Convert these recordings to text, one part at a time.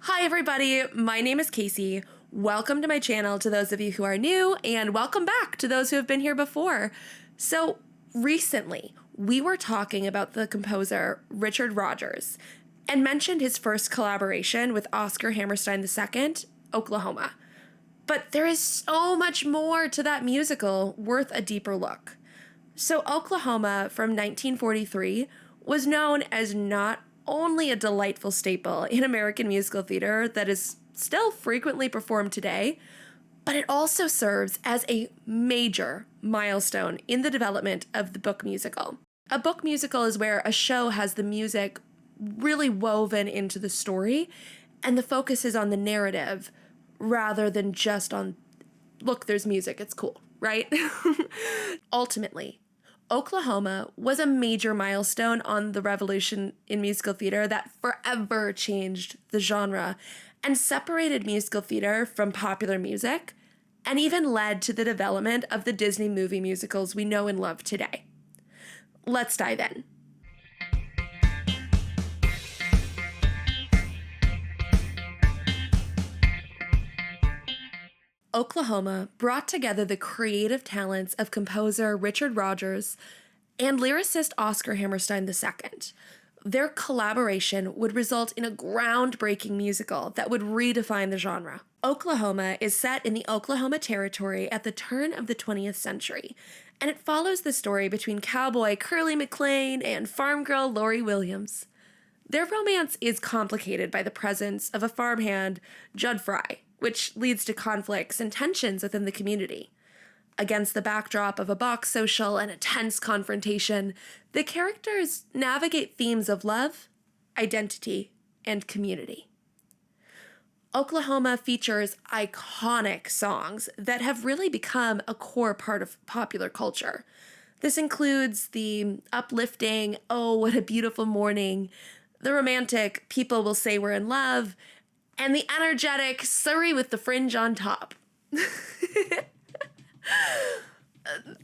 Hi everybody, my name is Casey. Welcome to my channel to those of you who are new, and welcome back to those who have been here before. So recently, we were talking about the composer Richard Rodgers and mentioned his first collaboration with Oscar Hammerstein II, Oklahoma. But there is so much more to that musical worth a deeper look. So Oklahoma from 1943 was known as not only a delightful staple in American musical theater that is still frequently performed today, but it also serves as a major milestone in the development of the book musical. A book musical is where a show has the music really woven into the story, and the focus is on the narrative rather than just on, look, there's music, it's cool, right? Ultimately, Oklahoma was a major milestone on the revolution in musical theater that forever changed the genre and separated musical theater from popular music, and even led to the development of the Disney movie musicals we know and love today. Let's dive in. Oklahoma brought together the creative talents of composer Richard Rodgers and lyricist Oscar Hammerstein II. Their collaboration would result in a groundbreaking musical that would redefine the genre. Oklahoma is set in the Oklahoma Territory at the turn of the 20th century, and it follows the story between cowboy Curly McLean and farm girl Lori Williams. Their romance is complicated by the presence of a farmhand, Judd Fry, which leads to conflicts and tensions within the community. Against the backdrop of a box social and a tense confrontation, the characters navigate themes of love, identity, and community. Oklahoma features iconic songs that have really become a core part of popular culture. This includes the uplifting, "Oh, what a beautiful morning," the romantic "People Will Say We're in Love," and the energetic "Surrey with the Fringe on Top."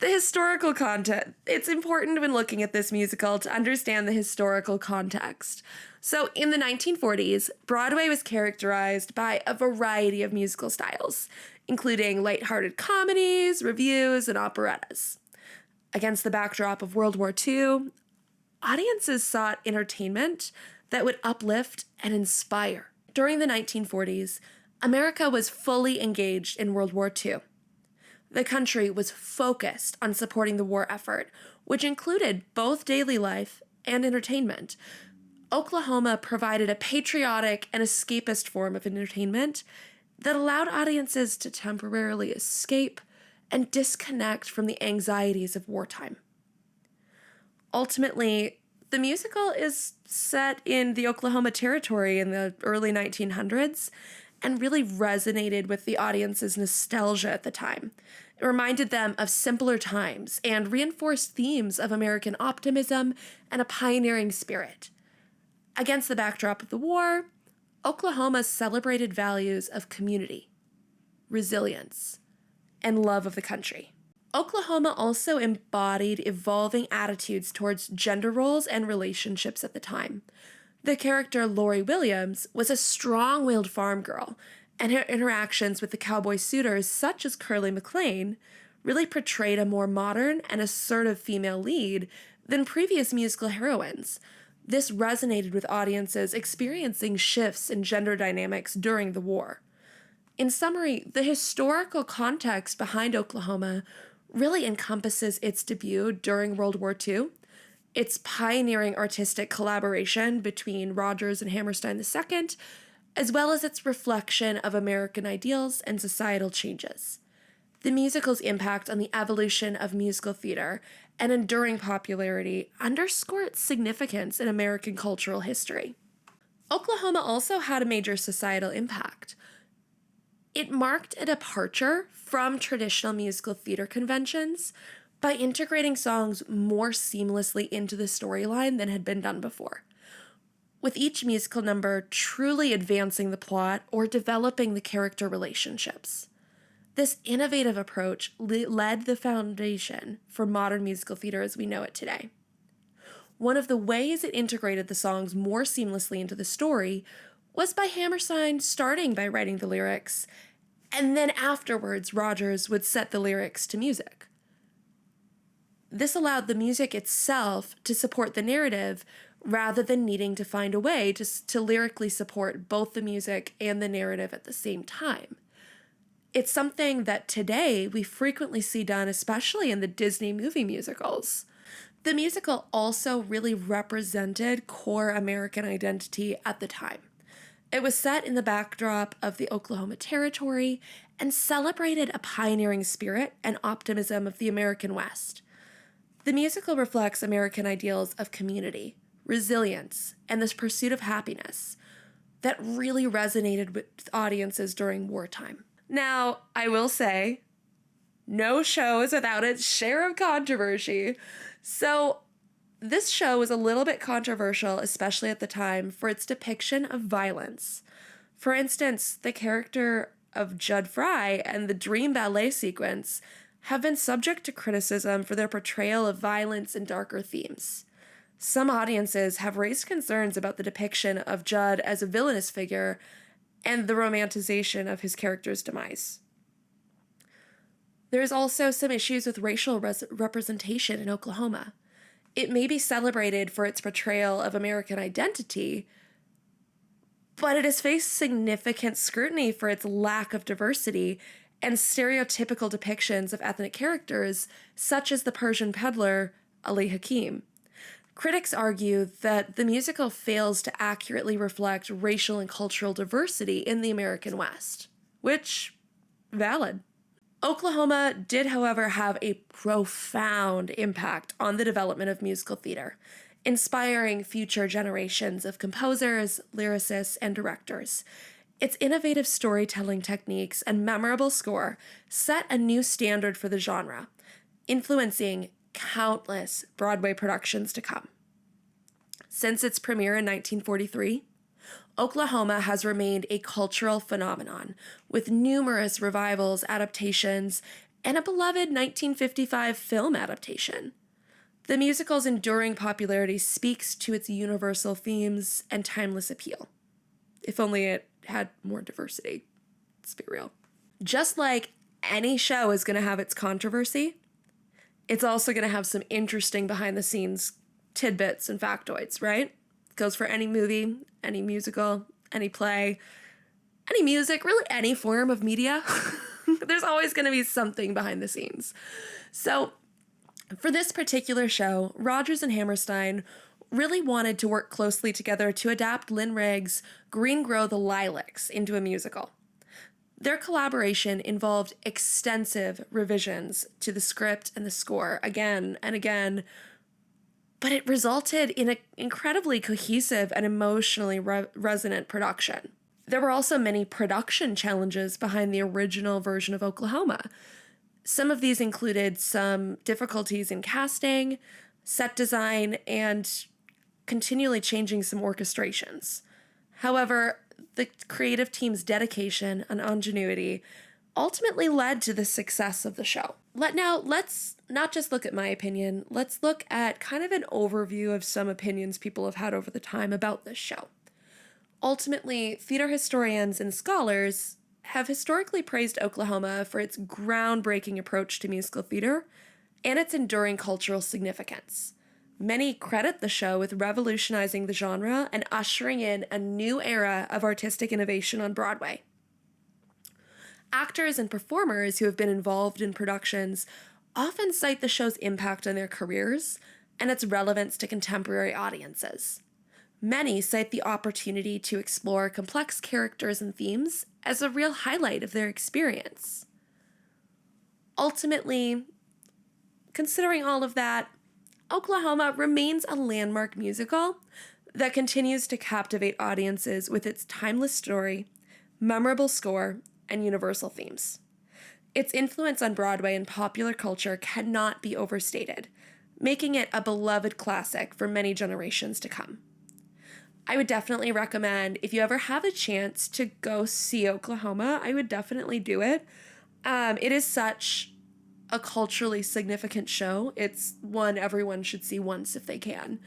The historical content. It's important when looking at this musical to understand the historical context. So in the 1940s, Broadway was characterized by a variety of musical styles, including lighthearted comedies, revues, and operettas. Against the backdrop of World War II, audiences sought entertainment that would uplift and inspire. During the 1940s, America was fully engaged in World War II. The country was focused on supporting the war effort, which included both daily life and entertainment. Oklahoma provided a patriotic and escapist form of entertainment that allowed audiences to temporarily escape and disconnect from the anxieties of wartime. Ultimately, the musical is set in the Oklahoma Territory in the early 1900s and really resonated with the audience's nostalgia at the time. It reminded them of simpler times and reinforced themes of American optimism and a pioneering spirit. Against the backdrop of the war, Oklahoma celebrated values of community, resilience, and love of the country. Oklahoma also embodied evolving attitudes towards gender roles and relationships at the time. The character Lori Williams was a strong-willed farm girl, and her interactions with the cowboy suitors such as Curly McLean really portrayed a more modern and assertive female lead than previous musical heroines. This resonated with audiences experiencing shifts in gender dynamics during the war. In summary, the historical context behind Oklahoma really encompasses its debut during World War II, its pioneering artistic collaboration between Rodgers and Hammerstein II, as well as its reflection of American ideals and societal changes. The musical's impact on the evolution of musical theater and enduring popularity underscore its significance in American cultural history. Oklahoma also had a major societal impact. It marked a departure from traditional musical theater conventions by integrating songs more seamlessly into the storyline than had been done before, with each musical number truly advancing the plot or developing the character relationships. This innovative approach led the foundation for modern musical theater as we know it today. One of the ways it integrated the songs more seamlessly into the story was by Hammerstein starting by writing the lyrics, and then afterwards Rodgers would set the lyrics to music. This allowed the music itself to support the narrative rather than needing to find a way to lyrically support both the music and the narrative at the same time. It's something that today we frequently see done, especially in the Disney movie musicals. The musical also really represented core American identity at the time. It was set in the backdrop of the Oklahoma Territory and celebrated a pioneering spirit and optimism of the American West. The musical reflects American ideals of community, resilience, and this pursuit of happiness that really resonated with audiences during wartime. Now, I will say, no show is without its share of controversy. So, this show was a little bit controversial, especially at the time, for its depiction of violence. For instance, the character of Judd Fry and the Dream Ballet sequence have been subject to criticism for their portrayal of violence and darker themes. Some audiences have raised concerns about the depiction of Judd as a villainous figure and the romanticization of his character's demise. There's also some issues with racial representation in Oklahoma. It may be celebrated for its portrayal of American identity, but it has faced significant scrutiny for its lack of diversity and stereotypical depictions of ethnic characters, such as the Persian peddler Ali Hakim. Critics argue that the musical fails to accurately reflect racial and cultural diversity in the American West, which, valid. Oklahoma did, however, have a profound impact on the development of musical theater, inspiring future generations of composers, lyricists, and directors. Its innovative storytelling techniques and memorable score set a new standard for the genre, influencing countless Broadway productions to come. Since its premiere in 1943, Oklahoma has remained a cultural phenomenon, with numerous revivals, adaptations, and a beloved 1955 film adaptation. The musical's enduring popularity speaks to its universal themes and timeless appeal. If only it had more diversity. Let's be real. Just like any show is going to have its controversy, it's also going to have some interesting behind-the-scenes tidbits and factoids, right? Goes for any movie, any musical, any play, any music, really any form of media. There's always going to be something behind the scenes. So for this particular show, Rodgers and Hammerstein really wanted to work closely together to adapt Lynn Rigg's Green Grow the Lilacs into a musical. Their collaboration involved extensive revisions to the script and the score again and again, but it resulted in an incredibly cohesive and emotionally resonant production. There were also many production challenges behind the original version of Oklahoma. Some of these included some difficulties in casting, set design, and continually changing some orchestrations. However, the creative team's dedication and ingenuity ultimately led to the success of the show. Let's not just look at my opinion, let's look at kind of an overview of some opinions people have had over the time about this show. Ultimately, theater historians and scholars have historically praised Oklahoma for its groundbreaking approach to musical theater and its enduring cultural significance. Many credit the show with revolutionizing the genre and ushering in a new era of artistic innovation on Broadway. Actors and performers who have been involved in productions often cite the show's impact on their careers and its relevance to contemporary audiences. Many cite the opportunity to explore complex characters and themes as a real highlight of their experience. Ultimately, considering all of that, Oklahoma remains a landmark musical that continues to captivate audiences with its timeless story, memorable score, and universal themes. Its influence on Broadway and popular culture cannot be overstated, making it a beloved classic for many generations to come. I would definitely recommend, if you ever have a chance to go see Oklahoma, I would definitely do it. It is such a culturally significant show. It's one everyone should see once if they can.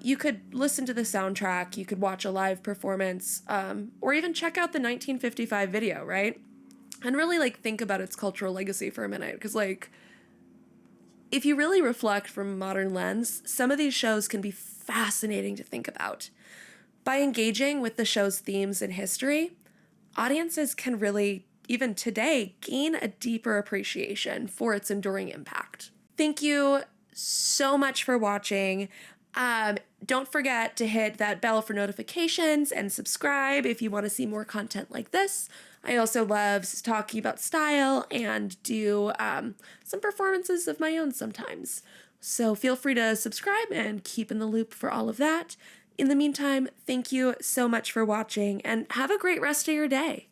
You could listen to the soundtrack, you could watch a live performance, or even check out the 1955 video, right? And really like think about its cultural legacy for a minute, because like if you really reflect from a modern lens, some of these shows can be fascinating to think about. By engaging with the show's themes and history, audiences can really, even today, gain a deeper appreciation for its enduring impact. Thank you so much for watching. Don't forget to hit that bell for notifications and subscribe if you want to see more content like this. I also love talking about style and do some performances of my own sometimes. So feel free to subscribe and keep in the loop for all of that. In the meantime, thank you so much for watching and have a great rest of your day.